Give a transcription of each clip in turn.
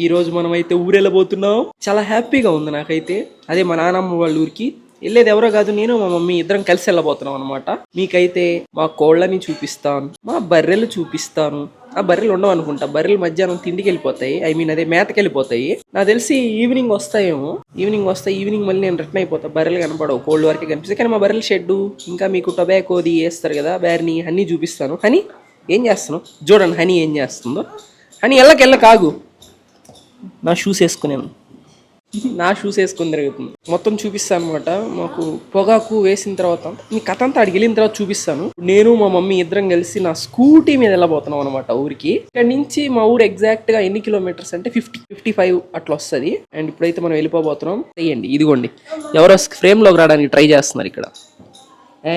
ఈ రోజు మనం అయితే ఊరెళ్ళబోతున్నాం. చాలా హ్యాపీగా ఉంది నాకైతే. అదే మా నాన్నమ్మ వాళ్ళ ఊరికి వెళ్ళేది ఎవరో కాదు, నేను మా మమ్మీ ఇద్దరం కలిసి వెళ్ళబోతున్నాం అనమాట. మీకైతే మా కోళ్ళని చూపిస్తాను, మా బర్రెలు చూపిస్తాను. ఆ బర్రెలు ఉండవు అనుకుంటా, బర్రెలు మధ్యాహ్నం తిండికి వెళ్ళిపోతాయి, అదే మేతకి వెళ్ళిపోతాయి. నాకు తెలిసి ఈవినింగ్ వస్తాయేమో, ఈవినింగ్ మళ్ళీ నేను రిటర్న్ అయిపోతా. బర్రెలు కనపడవు, కోల్డ్ వరకే కనిపిస్తాయి. కానీ మా బర్రెల షెడ్డు ఇంకా మీకు టొబాకోది వేస్తారు కదా, బ్యార్ని అన్నీ చూపిస్తాను. హనీ ఏం చేస్తాను చూడండి, హనీ ఏం చేస్తుందో. హనీ ఎల్లకెళ్ళ కాగు, నా షూస్ వేసుకుని తిరుగుతుంది. మొత్తం చూపిస్తాను అనమాట. మాకు పొగాకు వేసిన తర్వాత మీ కథ అంతా అడిగి వెళ్ళిన తర్వాత చూపిస్తాను. నేను మా మమ్మీ ఇద్దరం కలిసి నా స్కూటీ మీద వెళ్ళబోతున్నాం అనమాట ఊరికి. ఇక్కడ నుంచి మా ఊరు ఎగ్జాక్ట్ గా ఎన్ని కిలోమీటర్స్ అంటే 55 అట్లా వస్తుంది. అండ్ ఇప్పుడైతే మనం వెళ్ళిపోబోతున్నాం. చెయ్యండి, ఇదిగోండి ఎవరో ఫ్రేమ్ లోకి రావడానికి ట్రై చేస్తున్నారు ఇక్కడ.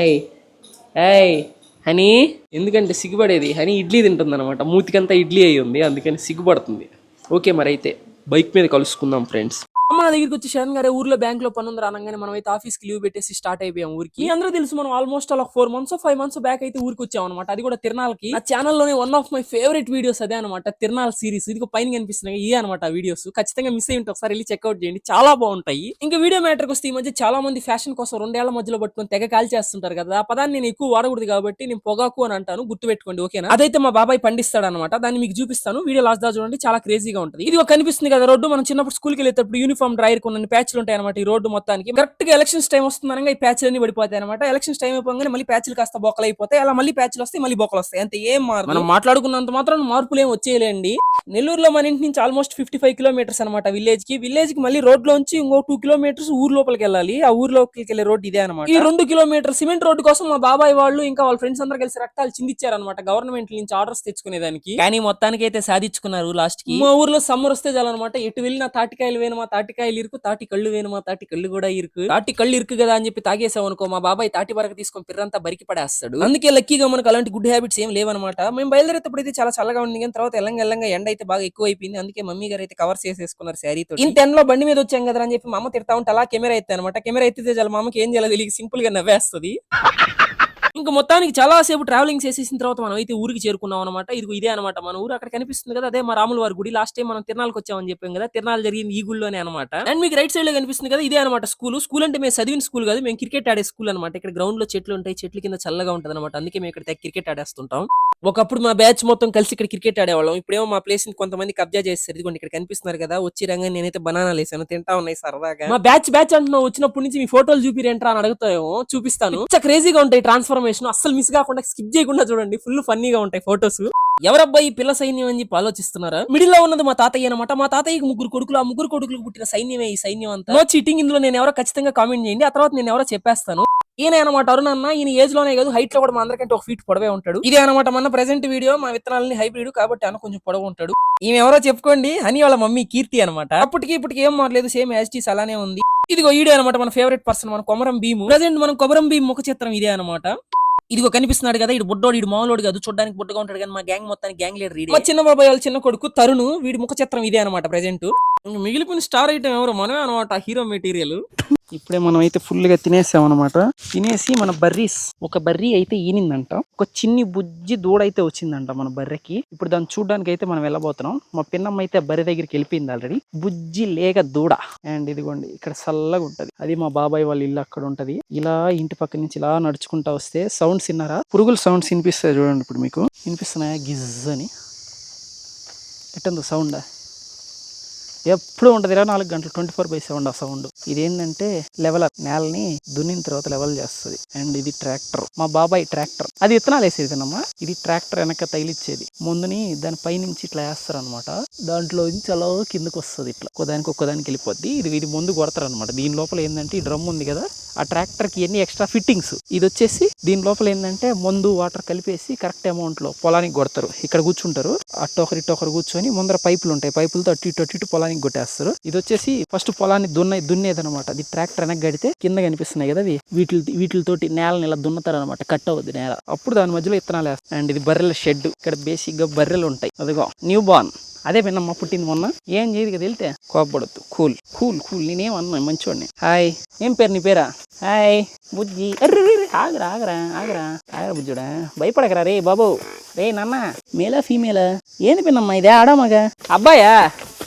ఏయ్ ఏయ్ హనీ, ఎందుకంటే సిగ్గుపడేది. హనీ ఇడ్లీ తింటుంది అనమాట, మూతికంతా ఇడ్లీ అయి ఉంది, అందుకని సిగ్గుపడుతుంది. ఓకే, మరి అయితే బైక్ మీద కలుసుకుందాం ఫ్రెండ్స్. మన దగ్గరికి వచ్చి శరణ్ గారే ఊర్లో బ్యాంక్ లో పని ఉంది అనగానే మనం అయితే ఆఫీస్ కి లీవ్ పెట్టేసి స్టార్ట్ అయిపోయాం ఊరికి. అందరూ తెలుసు, మనం ఆల్మోస్ట్ అలా 4 months 5 months బ్యాక్ అయితే ఊరికి వచ్చాం అనమాట. అది కూడా తిరునాళ్ళకి. ఆ ఛానల్ లోనే one of my favourite videos అదే అనమాట, తిరునాల్ సిరీస్. ఇది పైన కనిపిస్తున్నాయి ఇవే అనమాట వీడియోస్. ఖచ్చితంగా మిస్ అయ్యి ఉంటే ఒకసారి వెళ్ళి చెక్అౌట్ చేయండి, చాలా బాగుంటాయి. ఇంకా వీడియో మ్యాటర్కి వస్తే ఈ మధ్య చాలా మంది ఫ్యాషన్ కోసం 2 ఏళ్ల మధ్యలో పట్టుకొని తెగ కాల్ చేస్తుంటారు కదా. ఆ పదాన్ని నేను ఎక్కువ వాడకూడదు కాబట్టి నేను పొగాకు అని అంటాను, గుర్తుపెట్టుకోండి ఓకేనా. అదైతే మా బాబాయ్ పండిస్తాడు అనమాట, దాన్ని మీకు చూపిస్తాను. వీడియో లాస్ట్ దా చూడండి, చాలా క్రేజీగా ఉంటుంది. ఇది కనిపిస్తుంది కదా రోడ్డు, మనం చిన్నప్పుడు స్కూల్కి వెళ్ళేటప్పుడు యూనిఫామ్ డ్రైర్ కొన్ని ప్యాచ్లు ఉంటాయి అనమాట ఈ రోడ్డు మొత్తానికి. కరెక్ట్ గా ఎలక్షన్స్ టైం వస్తుందనగా ఈ ప్యాచ్లు అన్ని పడిపోతాయి అనమాట. ఎలక్షన్స్ టైం అయిపోగానే మళ్ళీ ప్యాచ్లు కాస్త బొక్కలు అయిపోతాయి, అలా మళ్ళీ ప్యాచ్లు వస్తాయి, మళ్ళీ బొక్కలు వస్తాయి. అంతే, ఏం మార్పు. మనం మాట్లాడుకున్నంత మాత్రం మార్పులు ఏం వచ్చేయలేండి. నెల్లూరులో మన ఇంటి నుంచి ఆల్మోస్ట్ 55 kilometers అనమాట విలేజ్ కి మళ్ళీ రోడ్ లోంచి ఇంకో 2 kilometers ఊరు లోపలికి వెళ్ళాలి. ఆ ఊరు లోపలికి వెళ్ళే రోడ్ ఇదే అనమాట. ఈ 2 kilometers సిమెంట్ రోడ్డు కోసం మా బాబాయ్ వాళ్ళు ఇంకా వాళ్ళ ఫ్రెండ్స్ అందరూ కలిసి రక్తాలు చిందిచ్చారనమాట గవర్నమెంట్ నుంచి ఆర్డర్స్ తెచ్చుకునేదానికి. కానీ మొత్తానికి అయితే సాధించుకున్నారు లాస్ట్ కి. మా ఊర్లో సమ్మర్ వస్తే చాలన్నమాట, ఎటు వెళ్ళినా తాటికాయలు వేను మా తాటికాయలు ఇరుకు, తాటి కళ్ళు వేను మా తాటి కళ్ళు కూడా ఇరుకు. తాటి కళ్ళు ఇరుకు కదా అని చెప్పి తాగేసాం అనుకో, మా బాబాయ్ తాటి వరకు తీసుకొని పిర్రంతా బరికి పడేస్తాడు. అందుకే లక్కీగా మనకు అలాంటి గుడ్ హ్యాబిట్స్ ఏం లేవన్నమాట. మేము బయలుదేరేటప్పుడు అయితే చాలా చల్లగా ఉంది, కానీ తర్వాత ఎల్లంగా ఎండ అయితే బాగా ఎక్కువ అయిపోయింది. అందుకే మమ్మీ గారు అయితే కవర్ చేసేసుకున్నారు శారీతో. ఇంత ఎండలో బండి మీద వచ్చాం కదా అని చెప్పి మా అమ్మ తిడతా ఉంటే అలా కెమెరా అయితే అనమాట. కెమెరా ఎత్తితే చాలా మా అమ్మకి ఏం చేయాలి తెలియక సింపుల్ గా నవ్వేస్తుంది. ఇంకా మొత్తానికి చాలా సేపు ట్రావెలింగ్ చేసేసిన తర్వాత మనం అయితే ఊరికి చేరుకున్నాం అనమాట. ఇదే అనమాట మన ఊరు. అక్కడ కనిపిస్తుంది కదా, అదే మా రాముల వారి గుడి. లాస్ట్ టైం మనం తిరునాళ్ళకి వచ్చామని చెప్పాం కదా, తిరునాళ్ళు జరిగింది ఈ గుడిలోనే అనమాట. అండ్ మీకు రైట్ సైడ్ లో కనిపిస్తుంది కదా, ఇదే అనమాట స్కూల్ అంటే మేము చదివిన స్కూల్ కాదు, మేము క్రికెట్ ఆడే స్కూల్ అనమాట. ఇక్కడ గ్రౌండ్ లో చెట్లు ఉంటాయి, చెట్ల కింద చల్లగా ఉంటది అనమాట. అందుకే మేము ఇక్కడ క్రికెట్ ఆడేస్తుంటాం. ఒకప్పుడు మా బ్యాచ్ మొత్తం కలిసి ఇక్కడ క్రికెట్ ఆడేవాళ్ళం. ఇప్పుడేమో మా ప్లేస్ కొంతమంది కబ్జా చేస్తారు. ఇదిగోండి ఇక్కడ కనిపిస్తున్నారు కదా, వచ్చి రంగా నేనైతే బనానాలు వేసాను, తింటా ఉన్నాయి సరదాగా. మా బ్యాచ్ అంటున్నావు, వచ్చినప్పటి నుంచి మీ ఫోటోలు చూపిరేంట్రా అని అడుగుతాయేమో, చూపిస్తాను. క్రేజీగా ఉంటాయి ట్రాన్స్ఫర్మేషన్, అస్సలు మిస్ కాకుండా స్కిప్ చేయకుండా చూడండి, ఫుల్ ఫన్నీగా ఉంటాయి ఫోటోస్. ఎవరబ్బాయి పిల్ల సైన్యం అని చెప్పి ఆలోచిస్తున్నారా? మిడిల్ లో ఉన్నది మా తాతయ్య అనమాట. మా తాతయ్యకి 3 కొడుకులు, ఆ 3 కొడుకులకు పుట్టిన సైన్యమే ఈ సైన్యం అంతా. నో చీటింగ్, ఇందులో నేను ఎవరో ఖచ్చితంగా కామెంట్ చేయండి, ఆ తర్వాత నేను ఎవరో చెప్పేస్తాను. ఈయన అనమాట అరుణ్ అన్న. ఈయన ఏజ్ లోనే కాదు, హైట్ లో కూడా మా అందరికంటే 1 feet పొడవే ఉంటాడు. ఇదే అనమాట మన ప్రెసెంట్ వీడియో. మా విత్తనాలని హైబ్రిడ్ కాబట్టి అన్న కొంచెం పొడవు ఉంటాడు. ఈమె ఎవరో చెప్పుకోండి, అని వాళ్ళ మమ్మీ కీర్తి అనమాట. అప్పటికి ఇప్పటికి ఏం మారలేదు, సేమ్ యాజిటీస్ అలానే ఉంది. ఇదిగో ఈడే అనమాట మన ఫేవరెట్ పర్సన్, మన కొమరం భీము. ప్రెసెంట్ మనం కొమరం భీము ముఖ చిత్రం ఇదే అనమాట. ఇదిగో కనిపిస్తున్నాడు కదా, ఇడు బుడ్డోడు, ఇడు మామూలుడు కాదు, చూడడానికి బుడ్డగా ఉంటాడు కానీ మా గ్యాంగ్ మొత్తానికి గ్యాంగ్ లీడర్ మా చిన్న బాబాయ్ వాళ్ళ చిన్న కొడుకు తరుణ్. వీడి ముఖ చిత్రం ఇదే అనమాట ప్రెసెంట్. మిగిలిపోయిన స్టార్ ఐటమ్ ఎవరు, మనమే అనమాట హీరో మెటీరియల్. ఇప్పుడే మనం అయితే ఫుల్ గా తినేసాం అనమాట. తినేసి మన ఒక బర్రీ అయితే ఈనిందంట, ఒక చిన్ని బుజ్జి దూడ అయితే వచ్చిందంట మన బర్రెకి. ఇప్పుడు దాన్ని చూడడానికి అయితే మనం వెళ్ళబోతున్నాం. మా పిన్నమ్మ అయితే బర్రె దగ్గరికి వెళ్ళిపోయింది ఆల్రెడీ. బుజ్జి లేక దూడ. అండ్ ఇదిగోండి ఇక్కడ చల్లగా ఉంటది, అది మా బాబాయ్ వాళ్ళ ఇల్లు అక్కడ ఉంటది. ఇలా ఇంటి పక్క నుంచి ఇలా నడుచుకుంటా వస్తే సౌండ్స్ విన్నారా, పురుగుల సౌండ్స్ వినిపిస్తాయి చూడండి. ఇప్పుడు మీకు వినిపిస్తున్నాయా, గిజ్ అని ఎట్టందో సౌండ్ ఎప్పుడు ఉంటది, 24 గంటలు 24/7 ఆ సౌండ్. ఇదేంటంటే లెవెలర్, నేలని దున్నిన తర్వాత లెవెల్ చేస్తుంది. అండ్ ఇది ట్రాక్టర్, మా బాబాయ్ ట్రాక్టర్. అది విత్తనాలు వేసేదినమ్మా, ఇది ట్రాక్టర్ వెనక తగిలిచ్చేది. ముందుని దాని పైనుంచి ఇట్లా వేస్తారు అనమాట, దాంట్లో నుంచి అలా కిందకు వస్తుంది, ఇట్లా ఒక్కదానికి వెళ్ళిపోద్ది. ఇది ముందు కొడతారు అనమాట. దీని లోపల ఏంటంటే ఈ డ్రమ్ ఉంది కదా, ఆ ట్రాక్టర్ కి ఎన్ని ఎక్స్ట్రా ఫిట్టింగ్స్. ఇది వచ్చేసి దీని లోపల ఏంటంటే మందు వాటర్ కలిపేసి కరెక్ట్ అమౌంట్ లో పొలానికి కొడతారు. ఇక్కడ కూర్చుంటారు, అట్టొకరు ఇట్టొకరు కూర్చొని, ముందర పైపులు ఉంటాయి, పైపులతో అటు ఇటు పొలానికి వెనక్కి కొట్టేస్తారు. ఇది వచ్చేసి ఫస్ట్ పొలాన్ని దున్నేదనమాట. అది ట్రాక్టర్ వెనక్కి గడితే కింద కనిపిస్తున్నాయి కదా అవి, వీటితోటి నేలని ఇలా దున్నుతారు అనమాట. కట్ అవుద్ది నేల, అప్పుడు దాని మధ్యలో ఇత్తనాలు వేస్తారు. అండ్ ఇది బర్రెల షెడ్. ఇక్కడ బేసిక్ గా బర్రెలు ఉంటాయి. అదిగో న్యూ బార్న్, అదే పిన్నమ్మ పుట్టింది మొన్న. ఏం చేయదు కదా వెళ్తే, కోపడద్దు. కూల్ కూల్ కూల్, నేనేమన్నా మంచివాడిని. హాయ్, ఏం పేరు నీ పేరా? హాయ్ బుజ్జి. ఆగరా ఆగరా ఆగరా ఆగరా బుజ్జుడా, భయపడకరా రే బాబు. రే నాన్న, మేలా ఫీమేలా? ఏంది పిన్నమ్మ ఇదే, ఆడామగా అబ్బాయా?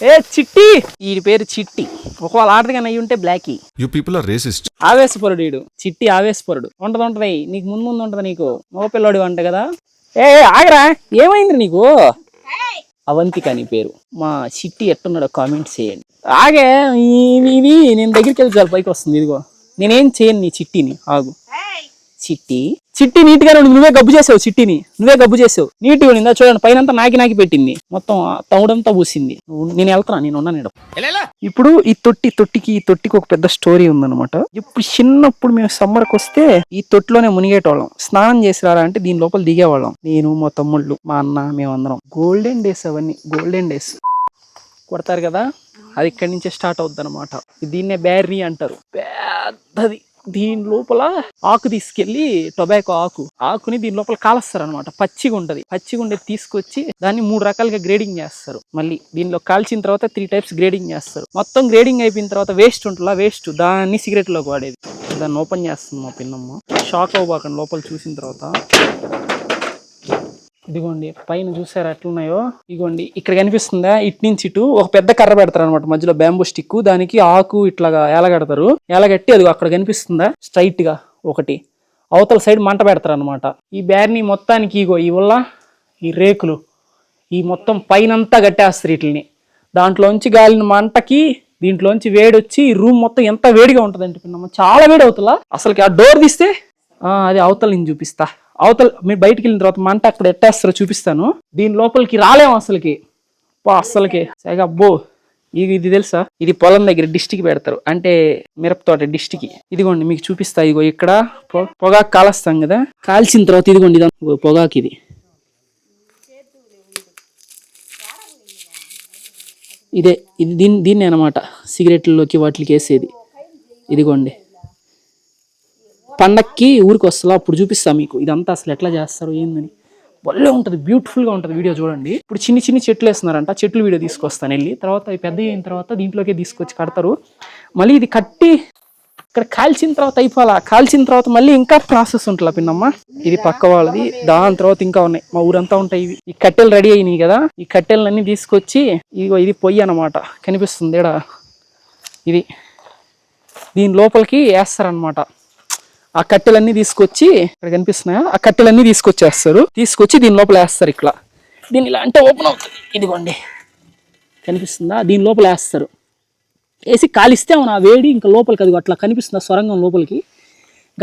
ఏ చిట్టి, ఈ పేరు చిట్టి. ఒకవేళ ఆడదిగా అయ్యి ఉంటే blackie. You people are racist. ఆవేశపరుడు ఈడు, చిట్టి ఆవేశపరుడు. ఉంటది నీకు, ముందు ఉంటది నీకు. మగపిల్లాడు అంట కదా. ఏ ఆగరా, ఏమైంది నీకు? అవంతిక నీ పేరు. మా చిట్టి ఎట్టున్నాడో కామెంట్స్ చేయండి. ఆగే ఇవి నేను దగ్గరికి వెళ్ళి చాలా పైకి వస్తుంది. ఇదిగో నేనేం చేయను నీ చిట్టిని. ఆగు చిట్టి, చిట్టి నీట్గా ఉండి నువ్వే గబ్బు చేసావు. చిట్టిని నువ్వే గబ్బు చేసావు. నీట్గా ఉండిందా చూడండి, పైన నాకి పెట్టింది మొత్తం, తౌడంతా పూసింది. నేను వెళ్తున్నా, నేను ఉన్నాను. ఇప్పుడు ఈ తొట్టికి ఒక పెద్ద స్టోరీ ఉందన్నమాట. ఇప్పుడు చిన్నప్పుడు మేము సమ్మర్కి వస్తే ఈ తొట్టిలోనే మునిగేటోళ్ళం. స్నానం చేసి రారా అంటే దీని లోపల దిగేవాళ్ళం. నేను, మా తమ్ముళ్ళు, మా అన్న, మేమందరం. గోల్డెన్ డేస్ అవన్నీ, గోల్డెన్ డేస్. కొడతారు కదా, అది ఇక్కడి నుంచే స్టార్ట్ అవుద్ది అనమాట. దీన్నే బ్యార్రీ అంటారు. పెద్దది. దీని లోపల ఆకు తీసుకెళ్లి, టొబాకో ఆకుని దీని లోపల కాలుస్తారు అనమాట. పచ్చిగా ఉంటది. పచ్చిగా ఉండేది తీసుకొచ్చి దాన్ని 3 రకాలుగా గ్రేడింగ్ చేస్తారు. మళ్ళీ దీనిలో కాల్చిన తర్వాత 3 టైప్స్ గ్రేడింగ్ చేస్తారు. మొత్తం గ్రేడింగ్ అయిపోయిన తర్వాత వేస్ట్ ఉంటుందా, వేస్ట్ దాన్ని సిగరెట్ లోకి వాడేది. దాన్ని ఓపెన్ చేస్తుంది మా పిన్నమ్మ. షాక్ అవ్వబాకండి లోపల చూసిన తర్వాత. ఇదిగోండి పైన చూసారా ఎట్లున్నాయో. ఇదిగోండి ఇక్కడ కనిపిస్తుందా, ఇటు నుంచి ఇటు ఒక పెద్ద కర్ర పెడతారు అనమాట, మధ్యలో బ్యాంబూ స్టిక్. దానికి ఆకు ఇట్లాగా ఏలగడతారు. ఏలగట్టి అది అక్కడ కనిపిస్తుందా స్ట్రైట్ గా ఒకటి, అవతల సైడ్ మంట పెడతారు అనమాట. ఈ బ్యార్ని మొత్తానికి ఇగో ఈ వల్ల ఈ రేకులు ఈ మొత్తం పైనంతా కట్టేస్తారు వీటిని. దాంట్లోంచి గాలిన మంటకి దీంట్లోంచి వేడి వచ్చి ఈ రూమ్ మొత్తం ఎంత వేడిగా ఉంటుందంటే పిన్నమ్మ, చాలా వేడి అవుతుందా అసలుకి. ఆ డోర్ తీస్తే అది అవతల నేను చూపిస్తా. అవతల మీరు బయటికి వెళ్ళిన తర్వాత మంట అక్కడ ఎట్టేస్తారో చూపిస్తాను. దీని లోపలికి రాలేము అసలుకి, అస్సలకి. సరిగా అబ్బో, ఇది తెలుసా, ఇది పొలం దగ్గర డిస్టిక్ పెడతారు, అంటే మిరపతోట డిస్టిక్. ఇదిగోండి మీకు చూపిస్తా. ఇగో ఇక్కడ పొగాకు కాలుస్తాం కదా, కాల్చిన తర్వాత ఇదిగోండి పొగాకు. ఇది దీన్ని అనమాట సిగరెట్లలోకి వాటికి వేసేది. ఇదిగోండి పండక్కి ఊరికి వస్తా, అప్పుడు చూపిస్తా మీకు ఇదంతా అసలు ఎట్లా చేస్తారు ఏందని. భలే ఉంటుంది, బ్యూటిఫుల్గా ఉంటుంది. వీడియో చూడండి. ఇప్పుడు చిన్ని చెట్లు వేస్తున్నారంట, చెట్లు వీడియో తీసుకొస్తాను వెళ్ళి. తర్వాత అవి పెద్ద అయిన తర్వాత దీంట్లోకి తీసుకొచ్చి కడతారు. మళ్ళీ ఇది కట్టి ఇక్కడ కాల్చిన తర్వాత అయిపోవాలా. కాల్చిన తర్వాత మళ్ళీ ఇంకా ప్రాసెస్ ఉంటుందా పిన్నమ్మ. ఇది పక్క వాళ్ళది. దాని తర్వాత ఇంకా ఉన్నాయి, మా ఊరంతా ఉంటాయి ఇవి. ఈ కట్టెలు రెడీ అయినాయి కదా, ఈ కట్టెలన్నీ తీసుకొచ్చి ఇది పొయ్యి అనమాట. కనిపిస్తుంది ఇక్కడ, ఇది దీని లోపలికి వేస్తారనమాట. ఆ కట్టెలన్నీ తీసుకొచ్చి ఇక్కడ కనిపిస్తున్నాయా, ఆ కట్టెలన్నీ తీసుకొచ్చేస్తారు. తీసుకొచ్చి దీని లోపల వేస్తారు. ఇట్లా దీన్ని ఇలా అంటే ఓపెన్ అవుతుంది. ఇదిగోండి కనిపిస్తుందా, దీని లోపల వేస్తారు. వేసి కాలిస్తే ఆ వేడి ఇంకా లోపలికి, అది అట్లా కనిపిస్తుంది సొరంగం లోపలికి.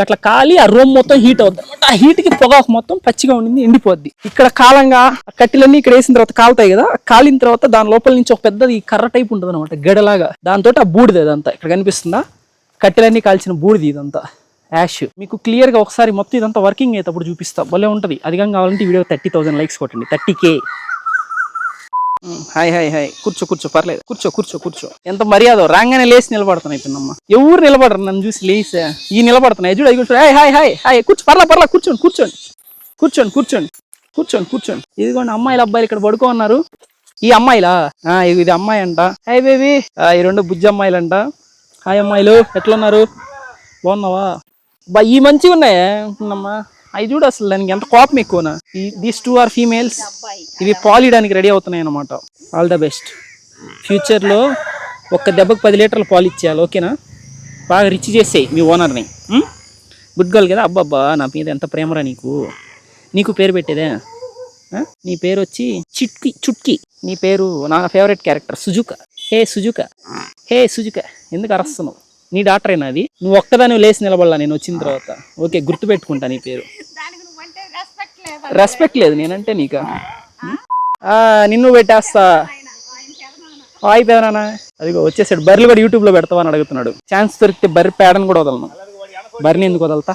అట్లా కాలి ఆ రూమ్ మొత్తం హీట్ అవుతుంది అనమాట. ఆ హీట్కి పొగాకు మొత్తం పచ్చిగా ఉండింది ఎండిపోద్ది. ఇక్కడ కాలంగా ఆ కట్టెలన్నీ ఇక్కడ వేసిన తర్వాత కాలుతాయి కదా, కాలిన తర్వాత దాని లోపల నుంచి ఒక పెద్దది కర్ర టైప్ ఉంటుంది అనమాట, గడలాగా. దాంతో ఆ బూడిది అదంతా ఇక్కడ కనిపిస్తుందా, కట్టెలన్నీ కాల్చిన బూడిది ఇదంతా యాష్. మీకు క్లియర్ గా ఒకసారి మొత్తం ఇదంతా వర్కింగ్ అయ్యేటప్పుడు చూపిస్తా, భలే ఉంటది. అధికంగా కావాలంటే వీడియో 30,000 లైక్స్ కొట్టండి, 30K. హాయ్ కూర్చో పర్లేదు, కూర్చో. ఎంత మర్యాద, రాగానే లేచి నిలబడుతున్నాయి పిన్నమ్మ. ఎవరు నిలబడరు నన్ను చూసి లేసా, ఈ నిలబడుతున్నాయి చూడు. కూర్చో, హాయ్ కూర్చో, పర్లా కూర్చోండి. ఇదిగోండి అమ్మాయిలు అబ్బాయిలు ఇక్కడ పడుకో ఉన్నారు. ఈ అమ్మాయిలా, ఇది అమ్మాయి అంట. Hi baby. ఈ 2 బుజ్జి అమ్మాయిలు అంట. హాయ్ అమ్మాయిలు, ఎట్లున్నారు, బాగున్నావా? ఈ మంచిగా ఉన్నాయా అమ్మా, అవి చూడు. అసలు దానికి ఎంత కోపం ఎక్కువనా. These 2 are females. ఇవి పాలియడానికి రెడీ అవుతున్నాయి అనమాట. All the best. ఫ్యూచర్లో ఒక్క దెబ్బకు 10 లీటర్లు పాలు ఇచ్చేయాలి, ఓకేనా? బాగా రిచ్ చేసేయి మీ ఓనర్ని. గుడ్ గర్ల్ కదా. అబ్బాబ్బా, నా మీద ఎంత ప్రేమరా నీకు పేరు పెట్టేదే. నీ పేరు వచ్చి చుట్కీ. నీ పేరు నా ఫేవరెట్ క్యారెక్టర్ సుజుక. హే సుజుక ఎందుకు అరస్తున్నావు? నీ డాక్టరేనా అది? నువ్వు ఒక్కదాని లేచి నిలబడాల నేను వచ్చిన తర్వాత. ఓకే, గుర్తుపెట్టుకుంటా నీ పేరు. రెస్పెక్ట్ లేదు నేనంటే నీకు. నిన్ను పెట్టేస్తా. హాయ్ పేదనా. అదిగో వచ్చేసాడు. బర్రెలు కూడా యూట్యూబ్ లో పెడతావా అని అడుగుతున్నాడు. ఛాన్స్ దొరికితే బర్రె పేడను కూడా వదలను. బర్రెని ఎందుకు వదలతా?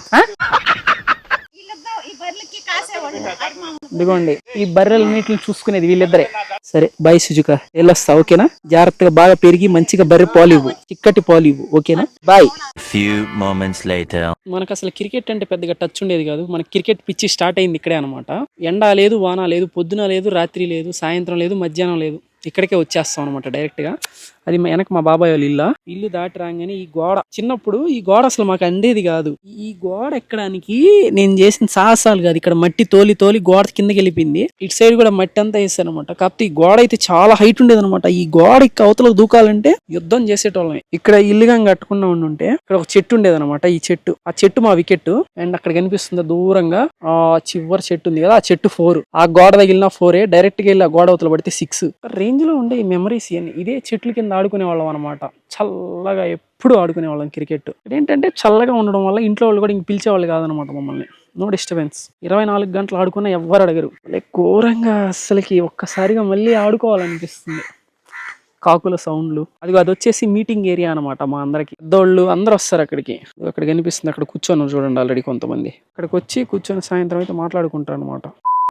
ఇదిగోండి ఈ బర్రెలన్నిటిని చూసుకునేది వీళ్ళిద్దరే. సరే బాయ్ సుజుక, వెళ్ళొస్తా ఓకేనా. జాగ్రత్తగా బాగా పెరిగి మంచిగా బర్రె పాలు ఇవ్వు, చిక్కటి పాలు ఇవ్వు ఓకేనా. బాయ్. Few moments later. మనకు అసలు క్రికెట్ అంటే పెద్దగా టచ్ ఉండేది కాదు. మనకి క్రికెట్ పిచ్చి స్టార్ట్ అయింది ఇక్కడే అనమాట. ఎండ లేదు, వాన లేదు, పొద్దున లేదు, రాత్రి లేదు, సాయంత్రం లేదు, మధ్యాహ్నం లేదు, ఇక్కడికే వచ్చేస్తాం అనమాట డైరెక్ట్ గా. అది వెనక మా బాబాయ్ వాళ్ళ ఇల్లు దాటి రాగానే ఈ గోడ, చిన్నప్పుడు ఈ గోడ అసలు మాకు అందేది కాదు. ఈ గోడ ఎక్కడానికి నేను చేసిన సాహసాలు కాదు, ఇక్కడ మట్టి తోలి తోలి గోడ కిందకి వెళ్ళిపోయింది. ఇటు సైడ్ కూడా మట్టి అంతా వేసాను అనమాట. కాకపోతే ఈ గోడ అయితే చాలా హైట్ ఉండేది అనమాట. ఈ గోడ అవతలకు దూకాలంటే యుద్ధం చేసేటోళ్ళమే. ఇక్కడ ఇల్లుగా కట్టుకున్నా ఉంటే ఇక్కడ ఒక చెట్టు ఉండేది అనమాట. ఆ చెట్టు మా వికెట్. అండ్ అక్కడ కనిపిస్తుంది దూరంగా ఆ చివరి చెట్టు ఉంది కదా, ఆ చెట్టు 4. ఆ గోడ తగిలిన 4 డైరెక్ట్ గా వెళ్ళి ఆ గోడ అవతల పడితే 6. రేంజ్ లో ఉండే ఈ మెమరీస్ ఇవన్నీ. ఇదే చెట్ల కింద ఆడుకునే వాళ్ళం అనమాట. చల్లగా ఎప్పుడు ఆడుకునే వాళ్ళం క్రికెట్. ఏంటంటే చల్లగా ఉండడం వల్ల ఇంట్లో వాళ్ళు కూడా ఇంక పిలిచేవాళ్ళు కాదనమాట మమ్మల్ని. No disturbance. 24 గంటలు ఆడుకున్నా ఎవ్వరు అడగరు. ఘోరంగా అస్సలకి ఒక్కసారిగా మళ్ళీ ఆడుకోవాలనిపిస్తుంది. కాకుల సౌండ్లు, అది వచ్చేసి మీటింగ్ ఏరియా అనమాట. మా అందరికి పెద్దోళ్ళు అందరూ వస్తారు అక్కడికి. అక్కడ కనిపిస్తుంది, అక్కడ కూర్చొని చూడండి ఆల్రెడీ కొంతమంది. అక్కడికి వచ్చి కూర్చొని సాయంత్రం అయితే మాట్లాడుకుంటారు అనమాట.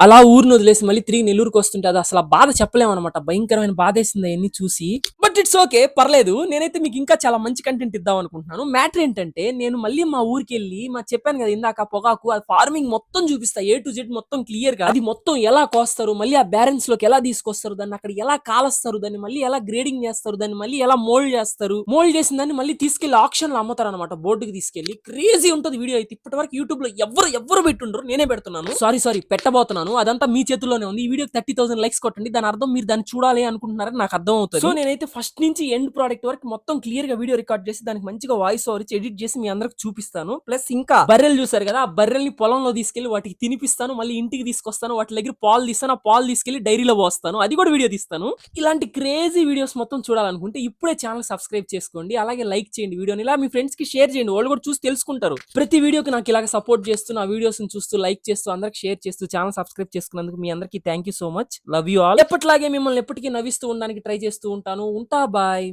అలా ఊరిని వదిలేసి మళ్ళీ తిరిగి నెల్లూరుకి వస్తుంటే అది అసలు ఆ బాధ చెప్పలేమన్నమాట. భయంకరమైన బాధ వేసింది అవన్నీ చూసి. బట్ ఇట్స్ ఓకే, పర్లేదు. నేనైతే మీకు ఇంకా చాలా మంచి కంటెంట్ ఇద్దాం అనుకుంటున్నాను. మ్యాటర్ ఏంటంటే, నేను మళ్ళీ మా ఊరికి వెళ్ళి చెప్పాను కదా ఇందాక పొగాకు, అది ఫార్మింగ్ మొత్తం చూపిస్తా, A to Z మొత్తం క్లియర్ గా. అది మొత్తం ఎలా కోస్తారు, మళ్ళీ ఆ బ్యారెన్స్ లోకి ఎలా తీసుకొస్తారు, దాన్ని అక్కడ ఎలా కాలస్తారు, దాన్ని మళ్ళీ ఎలా గ్రేడింగ్ చేస్తారు, దాన్ని మళ్ళీ ఎలా మోల్డ్ చేస్తారు, మోల్డ్ చేసిన దాన్ని మళ్ళీ తీసుకెళ్లి ఆప్షన్ లో అమ్ముతారు అనమాట. బోర్డుకి తీసుకెళ్లి. క్రేజీ ఉంటుంది వీడియో అయితే. ఇప్పటి వరకు యూట్యూబ్ లో ఎవరు పెట్టుండ్రు, నేనే పెడుతున్నాను. సారీ పెట్టబోతున్నాను. అదంతా మీ చేతుల్లోనే ఉంది. ఈ వీడియోకి 30,000 లైక్స్ కొట్టండి. దాని అర్థం మీరు దాన్ని చూడాలి అనుకుంటున్నారని నాకు అర్థం అవుతుంది. సో నేనైతే ఫస్ట్ నుంచి ఎండ్ ప్రోడక్ట్ వరకు మొత్తం క్లియర్ గా వీడియో రికార్డ్ చేసి దానికి మంచిగా వాయిస్ ఓవర్ ఇచ్చి ఎడిట్ చేసి మీ అందరికి చూపిస్తాను. ప్లస్ ఇంకా బర్రెలు చూసారు కదా, ఆ బర్రెల్ని పొలంలో తీసుకెళ్లి వాటికి తినిపిస్తాను, మళ్ళీ ఇంటికి తీసుకొస్తాను, వాటి దగ్గర పాలు తీస్తాను, ఆ పాలు తీసుకెళ్లి డైరీలో పోస్తాను, అది కూడా వీడియో తీస్తాను. ఇలాంటి క్రేజీ వీడియోస్ మొత్తం చూడాలనుకుంటే ఇప్పుడే ఛానల్ సబ్స్క్రైబ్ చేసుకోండి. అలాగే లైక్ చేయండి వీడియోని, ఇలా మీ ఫ్రెండ్స్ కి షేర్ చేయండి, వాళ్ళు కూడా చూసి తెలుసుకుంటారు. ప్రతి వీడియోకి నాకు ఇలాగ సపోర్ట్ చేస్తూ, నా వీడియోస్ చూస్తూ, లైక్ చేస్తూ, అందరికి షేర్ చేస్తూ, ఛానల్ సబ్స్క్రైబ్ చేసుకున్నందుకు మీ అందరికీ thank you so much. Love you all. ఎప్పటిలాగే మిమ్మల్ని ఎప్పటికీ నవ్విస్తూ ఉండడానికి ట్రై చేస్తూ ఉంటాను. ఉంటా బాయ్.